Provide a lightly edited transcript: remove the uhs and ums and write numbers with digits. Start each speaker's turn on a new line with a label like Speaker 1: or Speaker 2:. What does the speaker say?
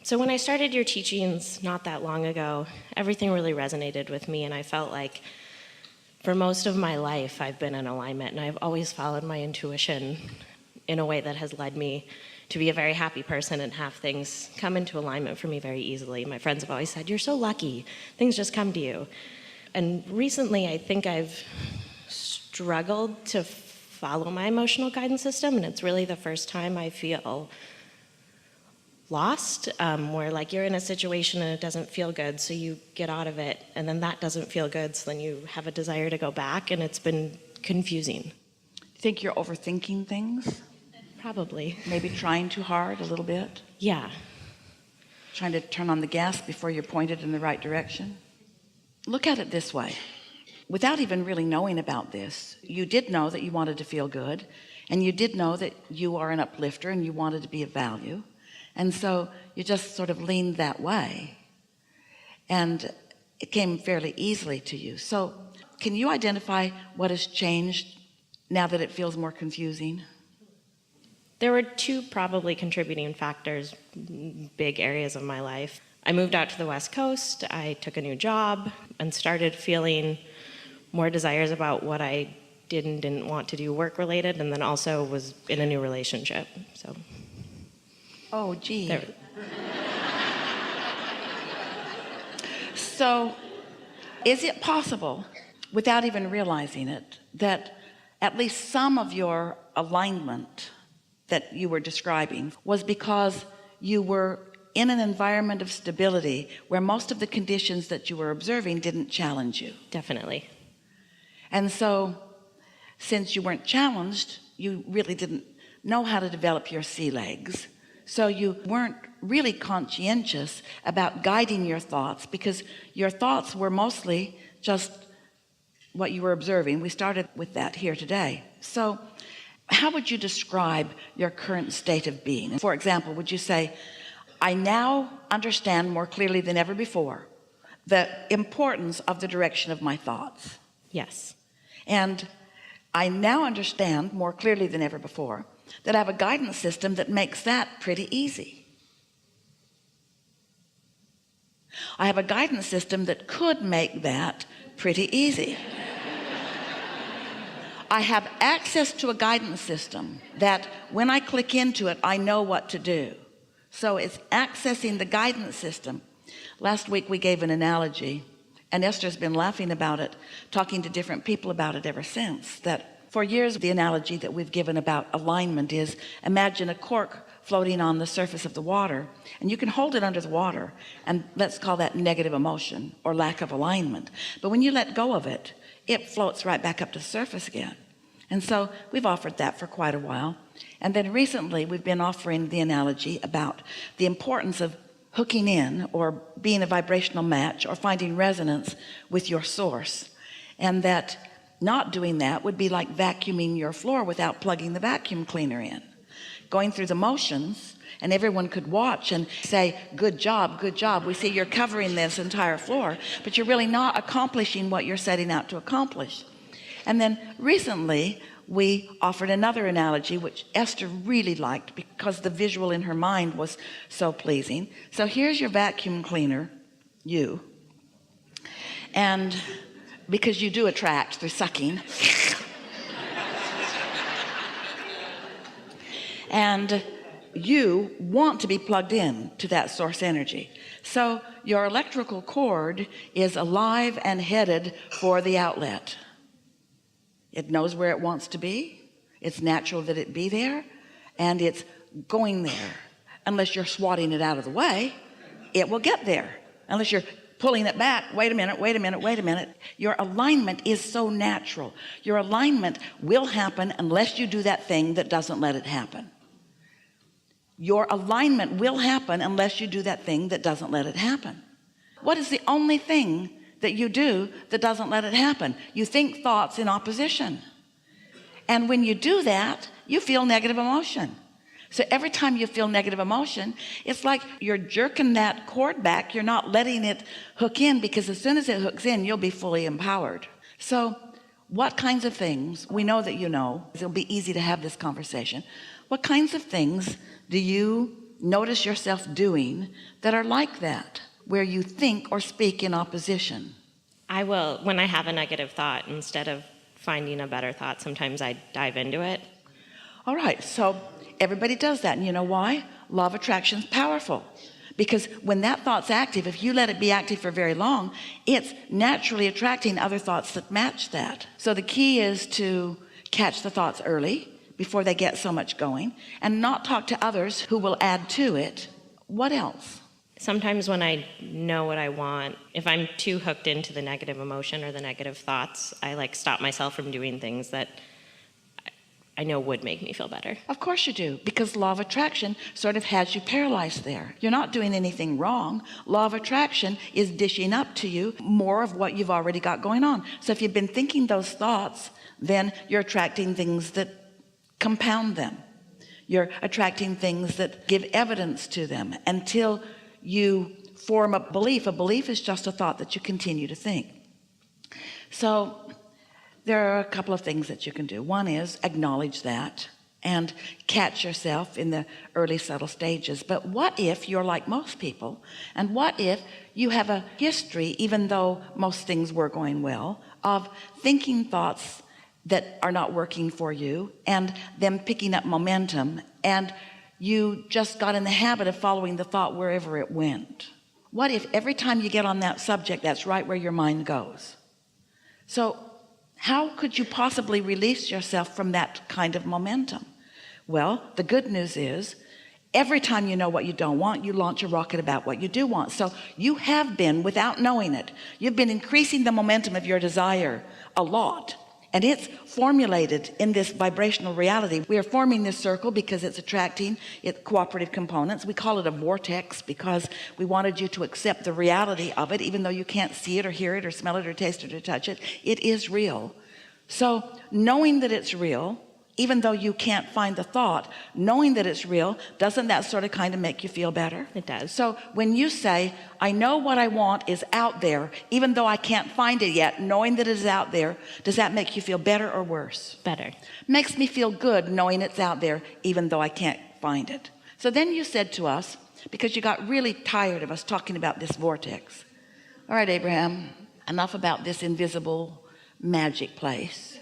Speaker 1: So when I started your teachings not that long ago, everything really resonated with me, and I felt like for most of my life I've been in alignment, and I've always followed my intuition in a way that has led me to be a very happy person and have things come into alignment for me very easily. My friends have always said, "You're so lucky, things just come to you." And recently I think I've struggled to follow my emotional guidance system, and it's really the first time I feel lost, where like you're in a situation and it doesn't feel good, so you get out of it, and then that doesn't feel good, so then you have a desire to go back, and it's been confusing.
Speaker 2: You think you're overthinking things?
Speaker 1: Probably.
Speaker 2: Maybe trying too hard a little bit?
Speaker 1: Yeah.
Speaker 2: Trying to turn on the gas before you're pointed in the right direction? Look at it this way. Without even really knowing about this, you did know that you wanted to feel good, and you did know that you are an uplifter and you wanted to be of value. And so you just sort of leaned that way, and it came fairly easily to you. So can you identify what has changed now that it feels more confusing?
Speaker 1: There were two probably contributing factors, big areas of my life. I moved out to the West Coast, I took a new job, and started feeling more desires about what I didn't want to do work related, and then also was in a new relationship. So.
Speaker 2: Oh, gee.
Speaker 1: There.
Speaker 2: So is it possible, without even realizing it, that at least some of your alignment that you were describing was because you were in an environment of stability where most of the conditions that you were observing didn't challenge you?
Speaker 1: Definitely.
Speaker 2: And so since you weren't challenged, you really didn't know how to develop your sea legs. So you weren't really conscientious about guiding your thoughts, because your thoughts were mostly just what you were observing. We started with that here today. So how would you describe your current state of being? For example, would you say, I now understand more clearly than ever before the importance of the direction of my thoughts?
Speaker 1: Yes.
Speaker 2: And I now understand more clearly than ever before that I have a guidance system that makes that pretty easy. I have a guidance system that could make that pretty easy. I have access to a guidance system that when I click into it, I know what to do. So it's accessing the guidance system. Last week we gave an analogy, and Esther's been laughing about it, talking to different people about it ever since, that for years the analogy that we've given about alignment is, imagine a cork floating on the surface of the water, and you can hold it under the water, and let's call that negative emotion or lack of alignment. But when you let go of it, it floats right back up to the surface again. And so we've offered that for quite a while. And then recently we've been offering the analogy about the importance of hooking in or being a vibrational match or finding resonance with your source, and that not doing that would be like vacuuming your floor without plugging the vacuum cleaner in, going through the motions, and everyone could watch and say, good job, we see you're covering this entire floor, but you're really not accomplishing what you're setting out to accomplish. And then recently we offered another analogy which Esther really liked because the visual in her mind was so pleasing. So here's your vacuum cleaner, you, and because you do attract through sucking, and you want to be plugged in to that source energy. So your electrical cord is alive and headed for the outlet. It knows where it wants to be. It's natural that it be there, and it's going there. Unless you're swatting it out of the way, it will get there. Unless you're pulling it back, wait a minute. Your alignment is so natural. Your alignment will happen unless you do that thing that doesn't let it happen. Your alignment will happen unless you do that thing that doesn't let it happen. What is the only thing that you do that doesn't let it happen? You think thoughts in opposition. And when you do that, you feel negative emotion. So every time you feel negative emotion, it's like you're jerking that cord back. You're not letting it hook in, because as soon as it hooks in, you'll be fully empowered. So what kinds of things, we know that you know, it'll be easy to have this conversation. What kinds of things do you notice yourself doing that are like that, where you think or speak in opposition?
Speaker 1: I will, when I have a negative thought, instead of finding a better thought, sometimes I dive into it.
Speaker 2: All right, so everybody does that, and you know why? Law of attraction is powerful, because when that thought's active, if you let it be active for very long, it's naturally attracting other thoughts that match that. So the key is to catch the thoughts early before they get so much going, and not talk to others who will add to it. What else?
Speaker 1: Sometimes when I know what I want, if I'm too hooked into the negative emotion or the negative thoughts, I like stop myself from doing things that I know would make me feel better.
Speaker 2: Of course you do, because law of attraction sort of has you paralyzed there. You're not doing anything wrong. Law of attraction is dishing up to you more of what you've already got going on. So if you've been thinking those thoughts, then you're attracting things that compound them. You're attracting things that give evidence to them until you form a belief. A belief is just a thought that you continue to think. So there are a couple of things that you can do. One is acknowledge that and catch yourself in the early subtle stages. But what if you're like most people, and what if you have a history, even though most things were going well, of thinking thoughts that are not working for you and them picking up momentum, and you just got in the habit of following the thought wherever it went? What if every time you get on that subject, that's right where your mind goes? So how could you possibly release yourself from that kind of momentum? Well, the good news is every time you know what you don't want, you launch a rocket about what you do want. So you have been, without knowing it, you've been increasing the momentum of your desire a lot. And it's formulated in this vibrational reality. We are forming this circle because it's attracting cooperative components. We call it a vortex because we wanted you to accept the reality of it, even though you can't see it or hear it or smell it or taste it or touch it. It is real. So knowing that it's real, even though you can't find the thought, knowing that it's real, doesn't that sort of kind of make you feel better?
Speaker 1: It does.
Speaker 2: So when you say, I know what I want is out there, even though I can't find it yet, knowing that it is out there, does that make you feel better or worse?
Speaker 1: Better.
Speaker 2: Makes me feel good knowing it's out there, even though I can't find it. So then you said to us, because you got really tired of us talking about this vortex, all right, Abraham, enough about this invisible magic place.